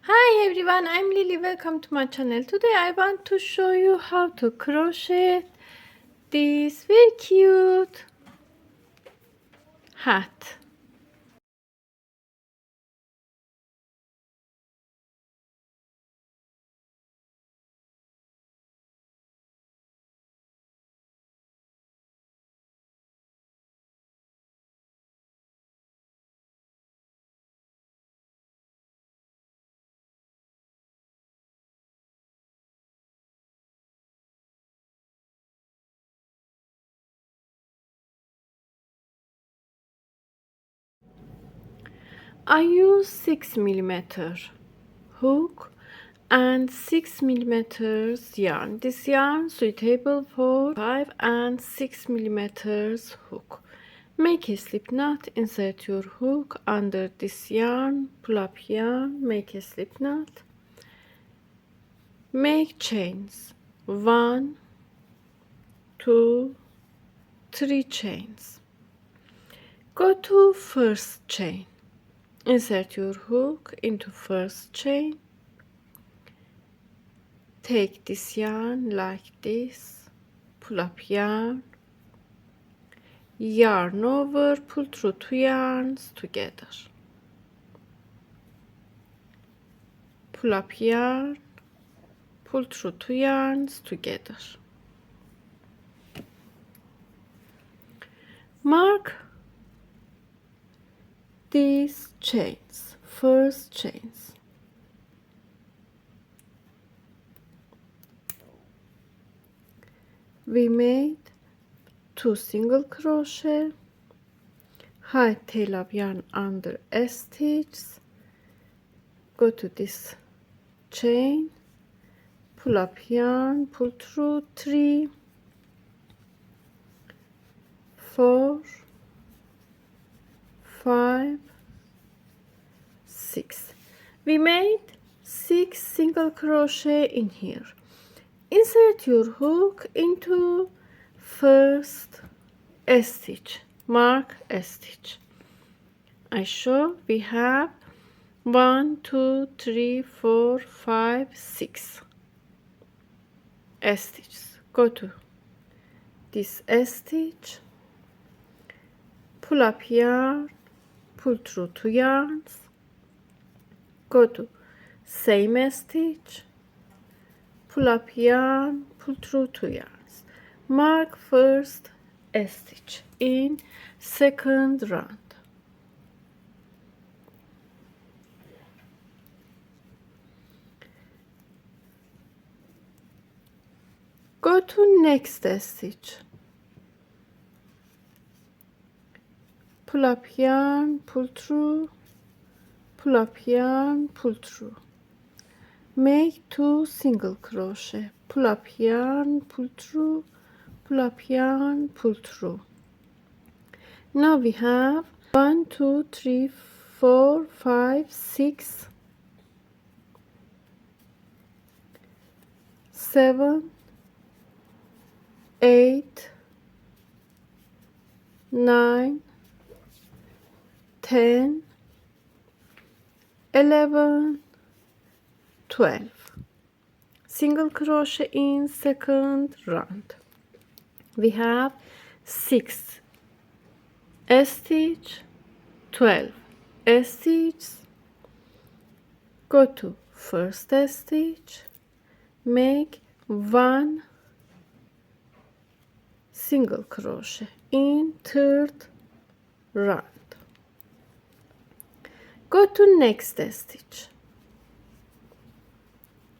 Hi everyone, I'm Lily. Welcome to my channel. Today I want to show you how to crochet this very cute hat. I use 6mm hook and 6mm yarn. This yarn suitable for 5 and 6mm hook. Make a slip knot, insert your hook under this yarn, pull up yarn, make a slip knot. Make chains 1, 2, 3 chains. Go to first chain. Insert your hook into first chain. Take this yarn like this. Pull up yarn. Yarn over, pull through 2 yarns together. Pull up yarn. Pull through 2 yarns together. Mark these chains, first chains. We made 2 single crochet, high tail of yarn under a stitch, go to this chain, pull up yarn, pull through 3, 4, 5, 6. We made 6 single crochet in here. Insert your hook into first stitch. Mark a stitch. I show we have 1, 2, 3, 4, 5, 6 stitches. Go to this stitch, pull up yarn, pull through 2 yarns, go to same stitch, pull up yarn, pull through 2 yarns. Mark first stitch in second round. Go to next stitch. Pull up yarn, pull through, pull up yarn, pull through. Make 2 single crochet. Pull up yarn, pull through, pull up yarn, pull through. Now we have 1, 2, 3, 4, 5, 6, 7, 8, 9, 10, 11, 12. Single crochet in second round. We have 6 stitch, 12 stitches. Go to first stitch, make 1 single crochet in third round. Go to next stitch,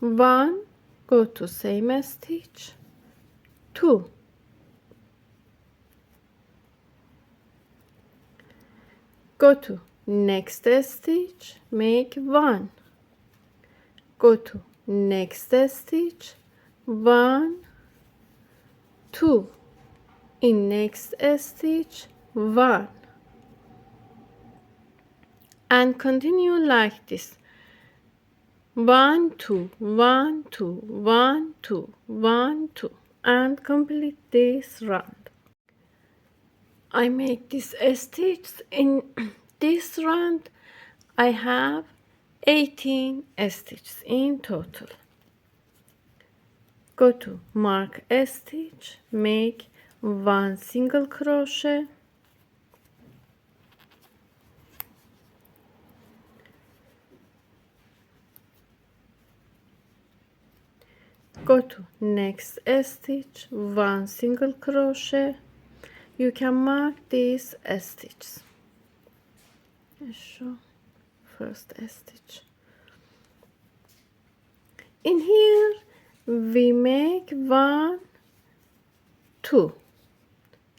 1, go to same stitch, 2, go to next stitch, make 1, go to next stitch, 1, 2, in next stitch, 1, and continue like this. 1, 2, 1, 2, 1, 2, 1, 2, and complete this round. I make this stitch in this round. I have 18 stitches in total. Go to mark a stitch, make 1 single crochet, go to next stitch, 1 single crochet. You can mark these stitches. Show first stitch. In here we make 1, 2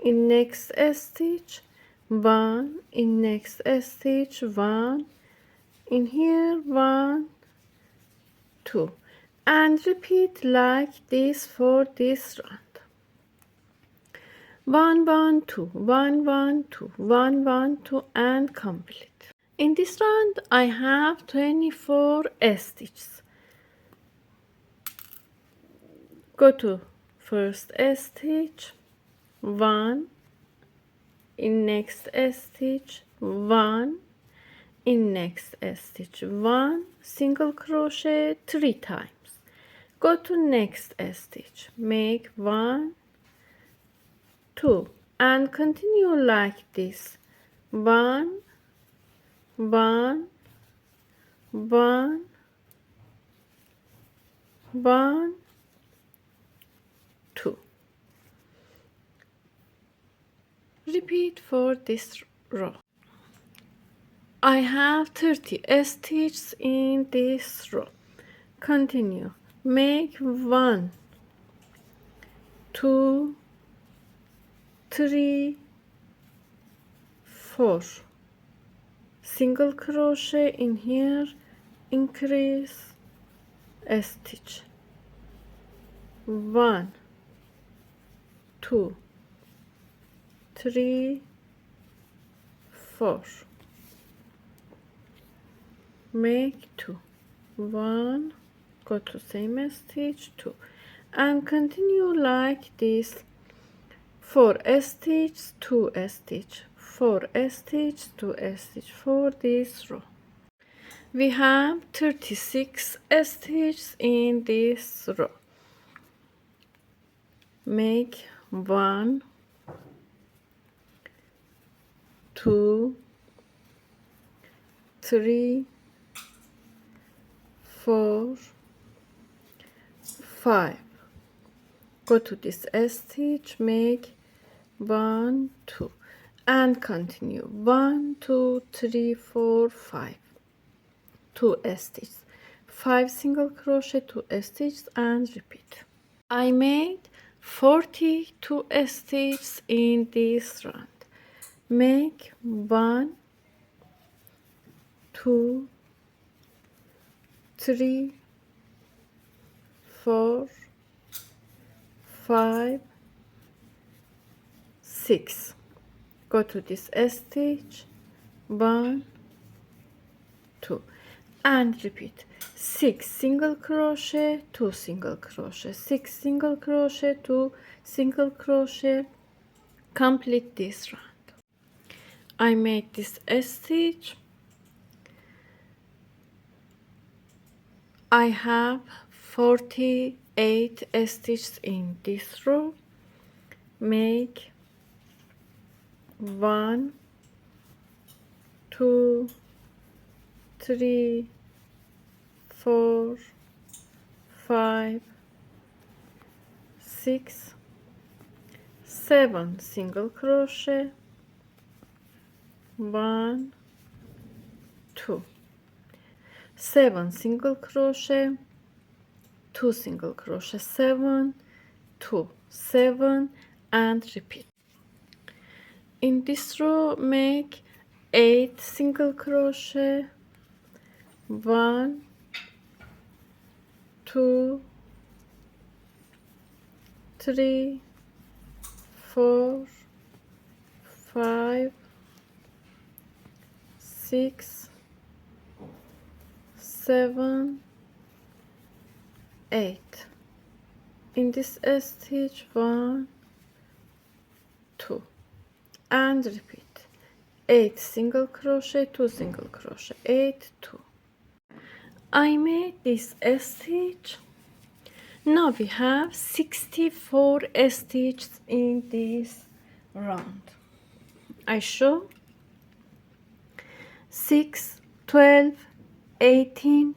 in next stitch, 1 in next stitch, 1 in here, 1, 2, and repeat like this for this round. 1 1 2 1 1 2 1 1 2 and complete. In this round I have 24 stitches. Go to first stitch, 1 in next stitch, 1 in next stitch, 1 single crochet 3 times. Go to next stitch, make 1, 2 and continue like this. 1 1 1 1 2. Repeat for this row. I have 30 stitches in this row. Continue. Make 1 2 3 4 single crochet in here, increase a stitch, 1 2 3 4, make 2, 1, go to same stitch, 2 and continue like this. 4 stitch, 2 stitch, 4 stitch, 2 stitch for this row. We have 36 stitches in this row. Make 1 2 3 4 5. Go to this stitch, make 1 2 and continue 1 2 3 4 5, 2 stitches, 5 single crochet, 2 stitches and repeat. I made 42 stitches in this round. Make 1 2 3 4 5 6. Go to this stitch, 1 2 and repeat 6 single crochet, 2 single crochet, 6 single crochet, 2 single crochet. Complete this round. I made this stitch. I have 48 stitches in this row. Make 1 2 3 4 5 6 7 single crochet, 1 2 7 single crochet, 2 single crochet, 7 2 7 and repeat. In this row make 8 single crochet, 1 2 3 4 5 6 7 8. In this stitch 1 2 and repeat 8 single crochet, 2 single crochet, 8 2. I made this stitch. Now we have 64 stitches in this round. I show 6, 12, 18,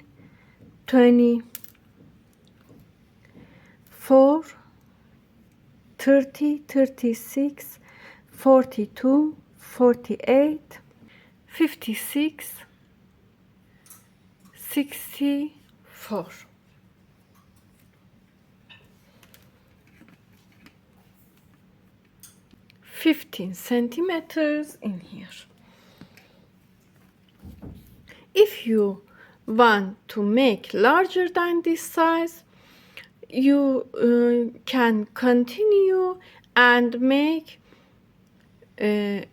24, 30, 36, 42, 48, 56, 64. 15 centimeters in here. If you want to make larger than this size, you can continue and make in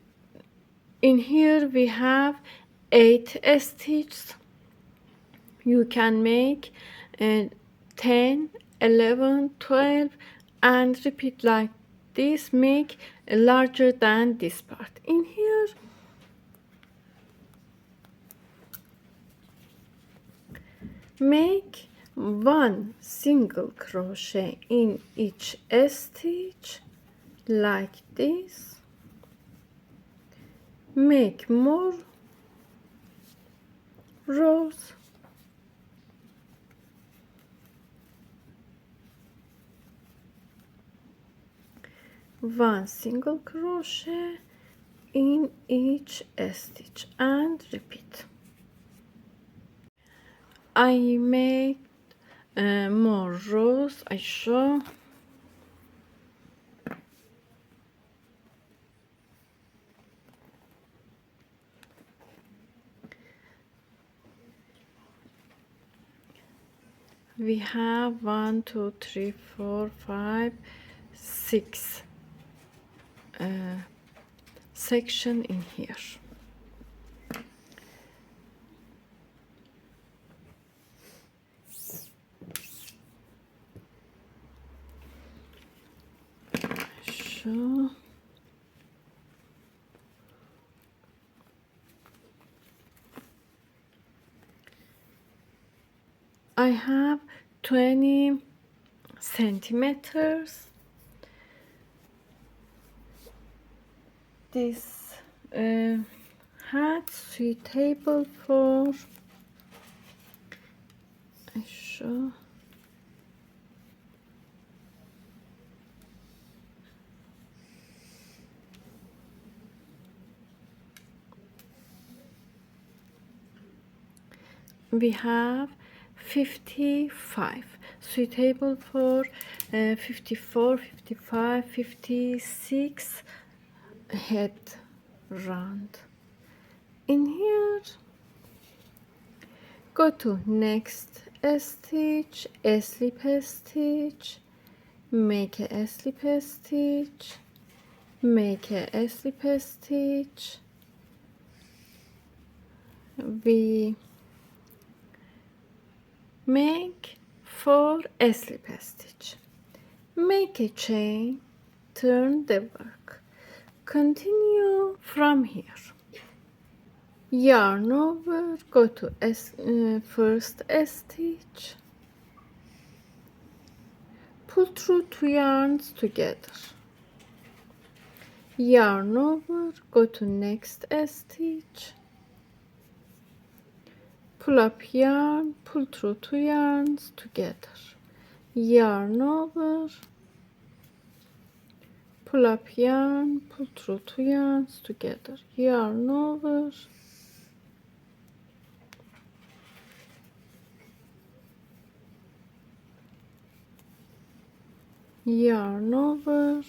here we have 8 stitches. You can make 10, 11, 12 and repeat like this, make larger than this part. In here make 1 single crochet in each stitch like this. Make more rows. One single crochet in each stitch and repeat. I made more rows. I show. We have 1, 2, 3, 4, 5, 6 section in here. So I have 20 centimeters. This hat suitable for I show. We have 55 suitable for 54, 55, 56 head round. In here go to next stitch, slip stitch, make a slip stitch, make a slip stitch. We make 4 slip stitch, make a chain, turn the work, continue from here, yarn over, go to first stitch, pull through 2 yarns together, yarn over, go to next stitch, pull up yarn, pull through 2 yarns together, yarn over, pull up yarn, pull through 2 yarns together, yarn over, yarn over,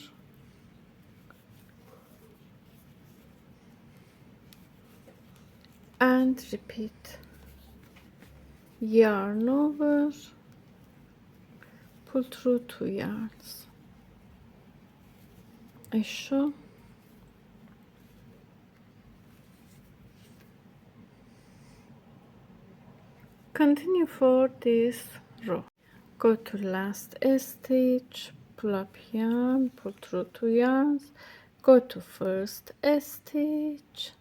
and repeat, yarn over, pull through 2 yarns. I show. Continue for this row. Go to last stitch, pull up yarn, pull through 2 yarns, go to first stitch,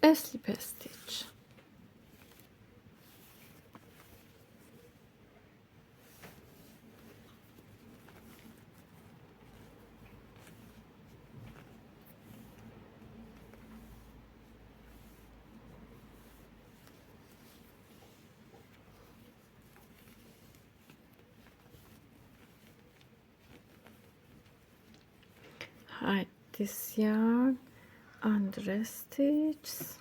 a slip stitch. Hide this yarn under stitches.